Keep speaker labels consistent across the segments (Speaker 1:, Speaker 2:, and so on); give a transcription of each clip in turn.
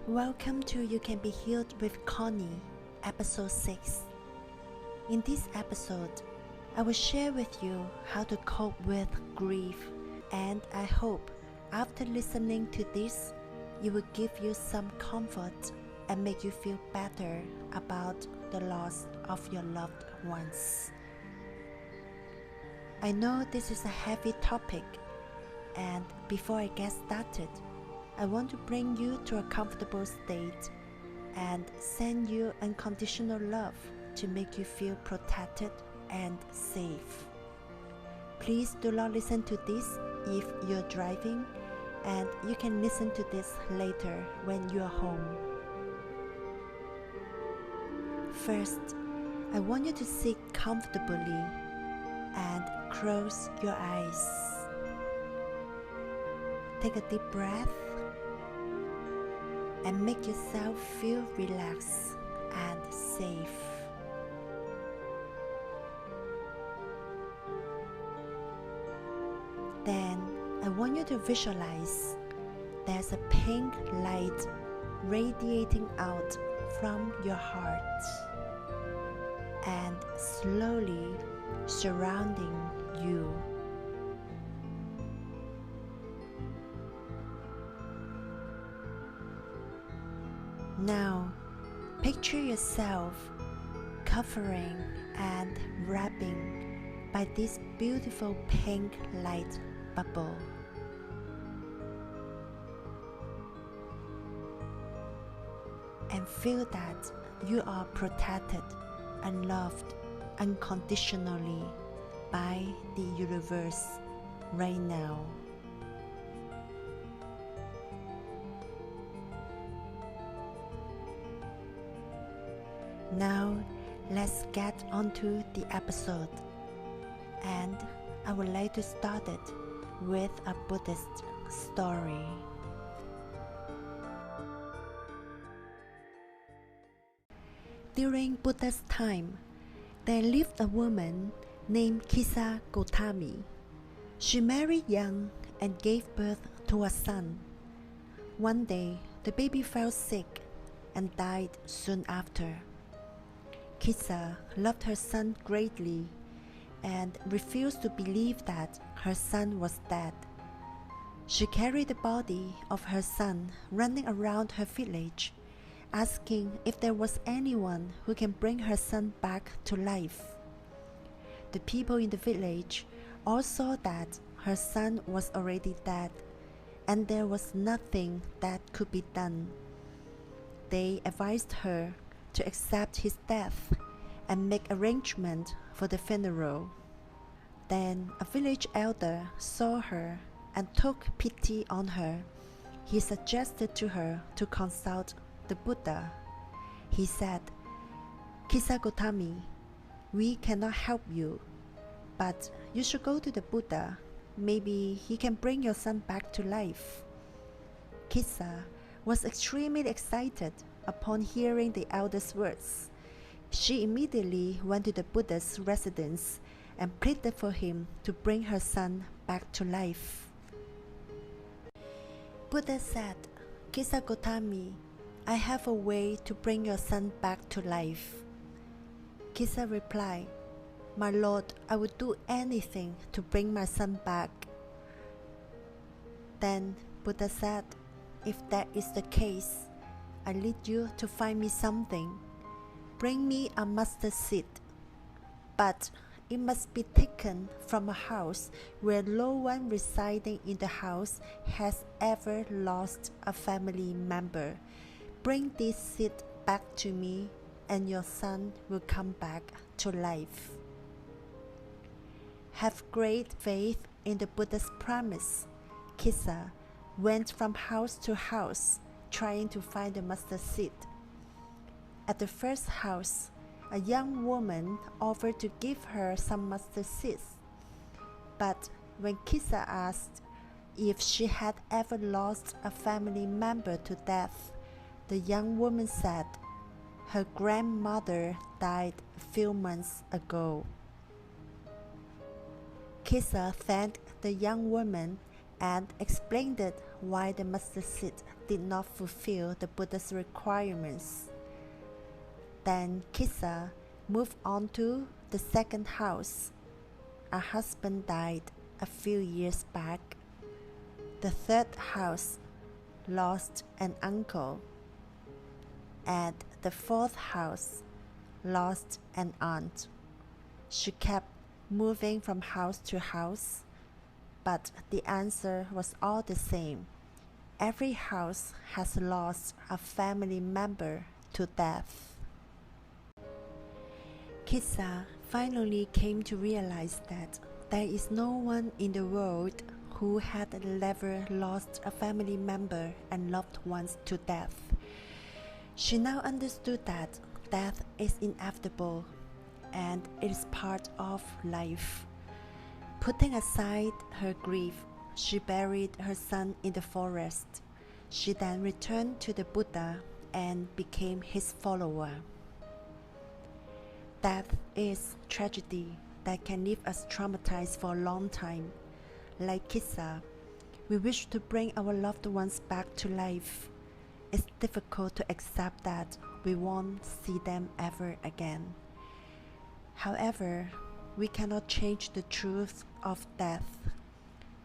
Speaker 1: Welcome to You Can Be Healed with Connie, Episode 6. In this episode, I will share with you how to cope with grief, and I hope after listening to this, it will give you some comfort and make you feel better about the loss of your loved ones. I know this is a heavy topic, and before I get started, I want to bring you to a comfortable state and send you unconditional love to make you feel protected and safe. Please do not listen to this if you're driving, and you can listen to this later when you're home. First, I want you to sit comfortably and close your eyes. Take a deep breath and make yourself feel relaxed and safe. Then I want you to visualize there's a pink light radiating out from your heart and slowly surrounding you. Now, picture yourself covering and wrapping by this beautiful pink light bubble. And feel that you are protected and loved unconditionally by the universe right now. Now, let's get onto the episode, and I would like to start it with a Buddhist story. During Buddha's time, there lived a woman named Kisa Gotami. She married young and gave birth to a son. One day, the baby fell sick and died soon after. Kisa loved her son greatly and refused to believe that her son was dead. She carried the body of her son running around her village, asking if there was anyone who can bring her son back to life. The people in the village all saw that her son was already dead, and there was nothing that could be done. They advised her to accept his death and make arrangements for the funeral. Then a village elder saw her and took pity on her. He suggested to her to consult the Buddha. He said, "Kisa Gotami, we cannot help you, but you should go to the Buddha. Maybe he can bring your son back to life." Kisa was extremely excited upon hearing the elder's words. She immediately went to the Buddha's residence and pleaded for him to bring her son back to life. Buddha said, "Kisa Gotami, I have a way to bring your son back to life." Kisa replied, "My lord, I would do anything to bring my son back." Then Buddha said, "If that is the case, I lead you to find me something. Bring me a mustard seed, but it must be taken from a house where no one residing in the house has ever lost a family member. Bring this seed back to me, and your son will come back to life." Have great faith in the Buddha's promise. Kisa went from house to house trying to find the mustard seed. At the first house, a young woman offered to give her some mustard seeds. But when Kisa asked if she had ever lost a family member to death, the young woman said her grandmother died a few months ago. Kisa thanked the young woman and explained why the mustard seed did not fulfill the Buddha's requirements. Then Kisa moved on to the second house. Her husband died a few years back. The third house lost an uncle. And the fourth house lost an aunt. She kept moving from house to house, but the answer was all the same. Every house has lost a family member to death. Kisa finally came to realize that there is no one in the world who had never lost a family member and loved ones to death. She now understood that death is inevitable and it is part of life. Putting aside her grief, she buried her son in the forest. She then returned to the Buddha and became his follower. Death is tragedy that can leave us traumatized for a long time. Like Kisa, we wish to bring our loved ones back to life. It's difficult to accept that we won't see them ever again. However, we cannot change the truth of death,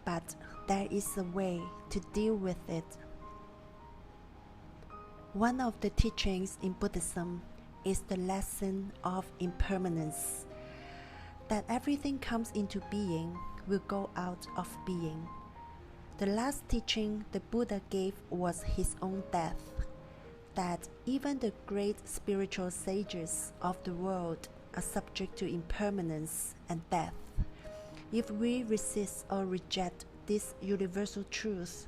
Speaker 1: but there is a way to deal with it. One of the teachings in Buddhism is the lesson of impermanence, that everything comes into being will go out of being. The last teaching the Buddha gave was his own death, that even the great spiritual sages of the world are subject to impermanence and death. If we resist or reject this universal truth,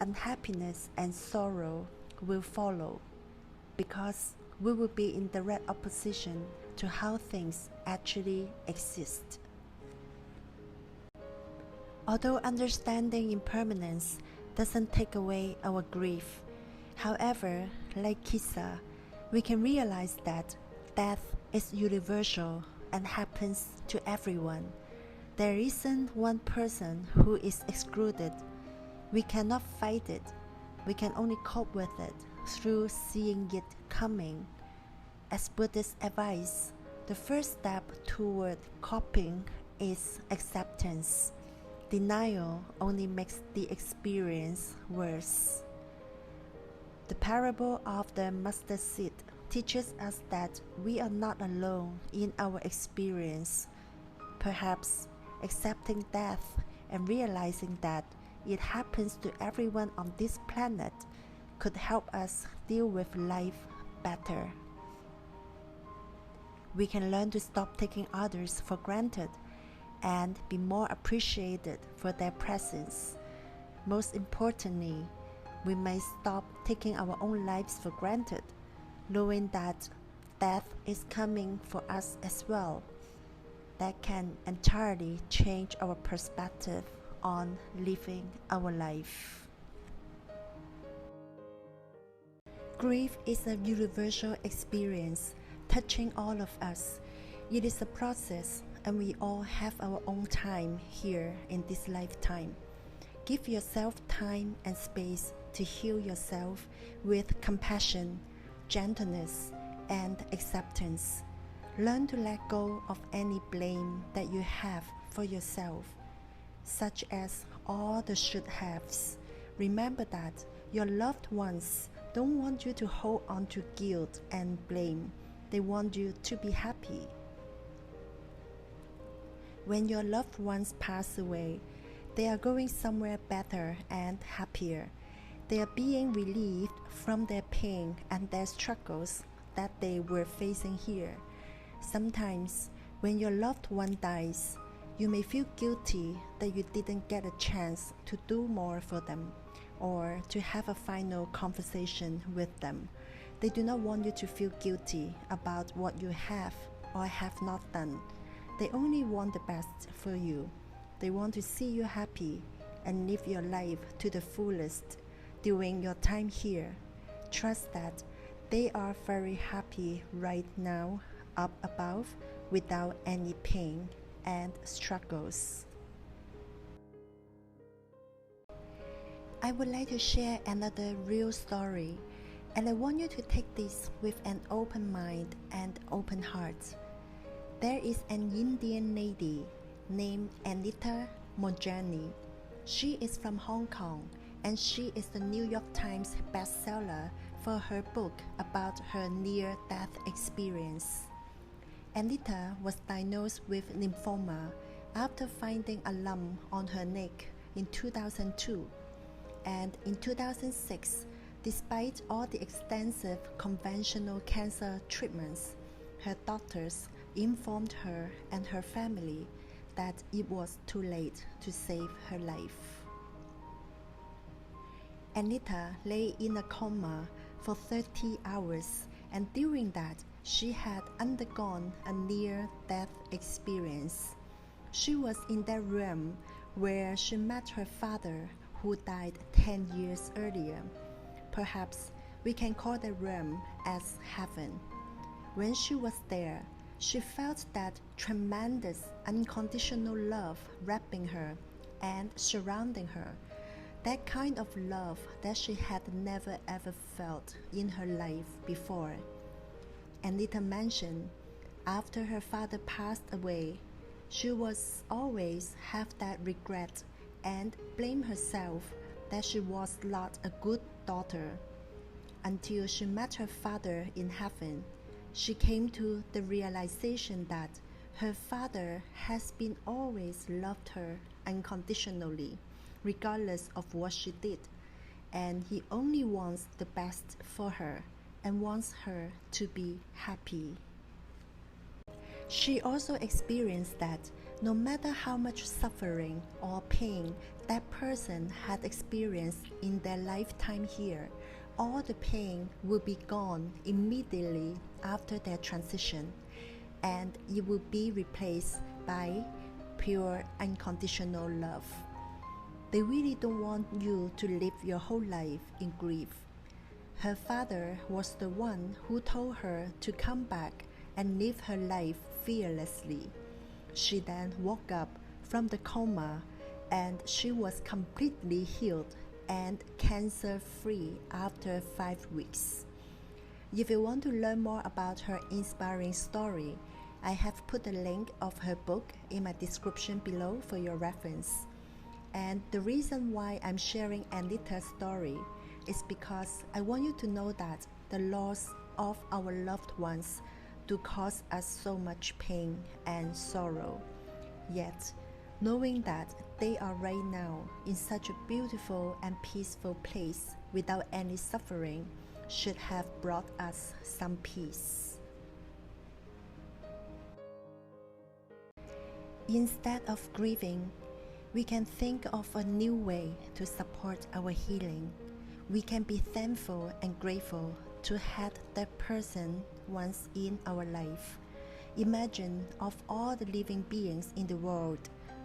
Speaker 1: unhappiness and sorrow will follow, because we will be in direct opposition to how things actually exist. Although understanding impermanence doesn't take away our grief, however, like Kisa, we can realize that death is universal and happens to everyone. There isn't one person who is excluded. We cannot fight it. We can only cope with it through seeing it coming. As Buddhist advice, the first step toward coping is acceptance. Denial only makes the experience worse. The parable of the mustard seed teaches us that we are not alone in our experience. Perhaps accepting death and realizing that it happens to everyone on this planet could help us deal with life better. We can learn to stop taking others for granted and be more appreciated for their presence. Most importantly, we may stop taking our own lives for granted, knowing that death is coming for us as well. That can entirely change our perspective on living our life. Grief is a universal experience touching all of us. It is a process, and we all have our own time here in this lifetime. Give yourself time and space to heal yourself with compassion, gentleness, and acceptance. Learn to let go of any blame that you have for yourself, such as all the should-haves. Remember that your loved ones don't want you to hold on to guilt and blame. They want you to be happy. When your loved ones pass away, they are going somewhere better and happier. They are being relieved from their pain and their struggles that they were facing here. Sometimes, when your loved one dies, you may feel guilty that you didn't get a chance to do more for them or to have a final conversation with them. They do not want you to feel guilty about what you have or have not done. They only want the best for you. They want to see you happy and live your life to the fullest during your time here. Trust that they are very happy right now, up above, without any pain and struggles. I would like to share another real story, and I want you to take this with an open mind and open heart. There is an Indian lady named Anita Mojani. She is from Hong Kong, and she is the New York Times bestseller for her book about her near-death experience. Anita was diagnosed with lymphoma after finding a lump on her neck in 2002. And in 2006, despite all the extensive conventional cancer treatments, her doctors informed her and her family that it was too late to save her life. Anita lay in a coma for 30 hours, and during that, she had undergone a near-death experience. She was in that realm where she met her father, who died 10 years earlier. Perhaps we can call the realm as heaven. When she was there, she felt that tremendous unconditional love wrapping her and surrounding her, that kind of love that she had never ever felt in her life before. Anita mentioned after her father passed away, she was always have that regret and blame herself that she was not a good daughter. Until she met her father in heaven, she came to the realization that her father has been always loved her unconditionally, regardless of what she did, and he only wants the best for her and wants her to be happy. She also experienced that no matter how much suffering or pain that person had experienced in their lifetime here, all the pain will be gone immediately after their transition, and it will be replaced by pure unconditional love. They really don't want you to live your whole life in grief. Her father was the one who told her to come back and live her life fearlessly. She then woke up from the coma, and she was completely healed and cancer-free after 5 weeks. If you want to learn more about her inspiring story, I have put a link of her book in my description below for your reference. And the reason why I'm sharing Anita's story is because I want you to know that the loss of our loved ones do cause us so much pain and sorrow. Yet, knowing that they are right now in such a beautiful and peaceful place without any suffering should have brought us some peace. Instead of grieving, we can think of a new way to support our healing. We can be thankful and grateful to have that person once in our life. Imagine of all the living beings in the world,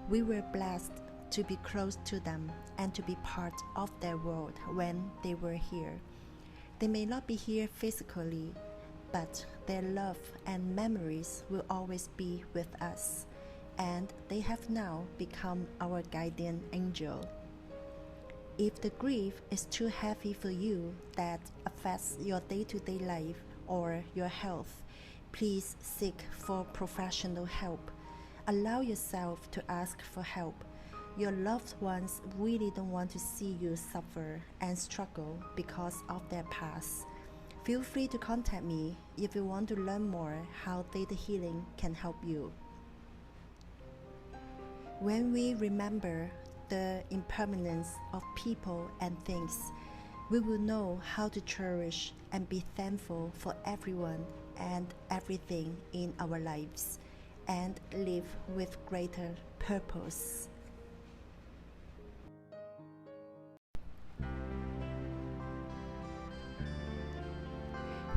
Speaker 1: we were blessed to be close to them and to be part of their world when they were here. They may not be here physically, but their love and memories will always be with us, and they have now become our guardian angel. If the grief is too heavy for you that affects your day-to-day life or your health, please seek for professional help. Allow yourself to ask for help. Your loved ones really don't want to see you suffer and struggle because of their past. Feel free to contact me if you want to learn more how theta healing can help you. When we remember the impermanence of people and things, we will know how to cherish and be thankful for everyone and everything in our lives, and live with greater purpose.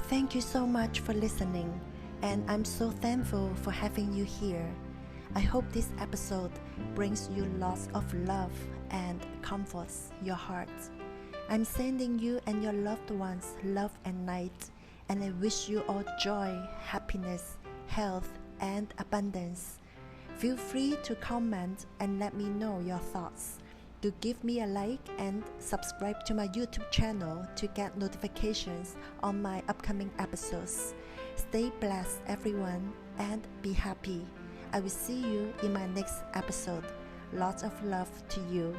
Speaker 1: Thank you so much for listening, and I'm so thankful for having you here. I hope this episode brings you lots of love and comforts your heart. I'm sending you and your loved ones love and light, and I wish you all joy, happiness, health, and abundance. Feel free to comment and let me know your thoughts. do give me a like and subscribe to my YouTube channel to get notifications on my upcoming episodes. Stay blessed, everyone, and be happy. I will see you in my next episode. Lots of love to you.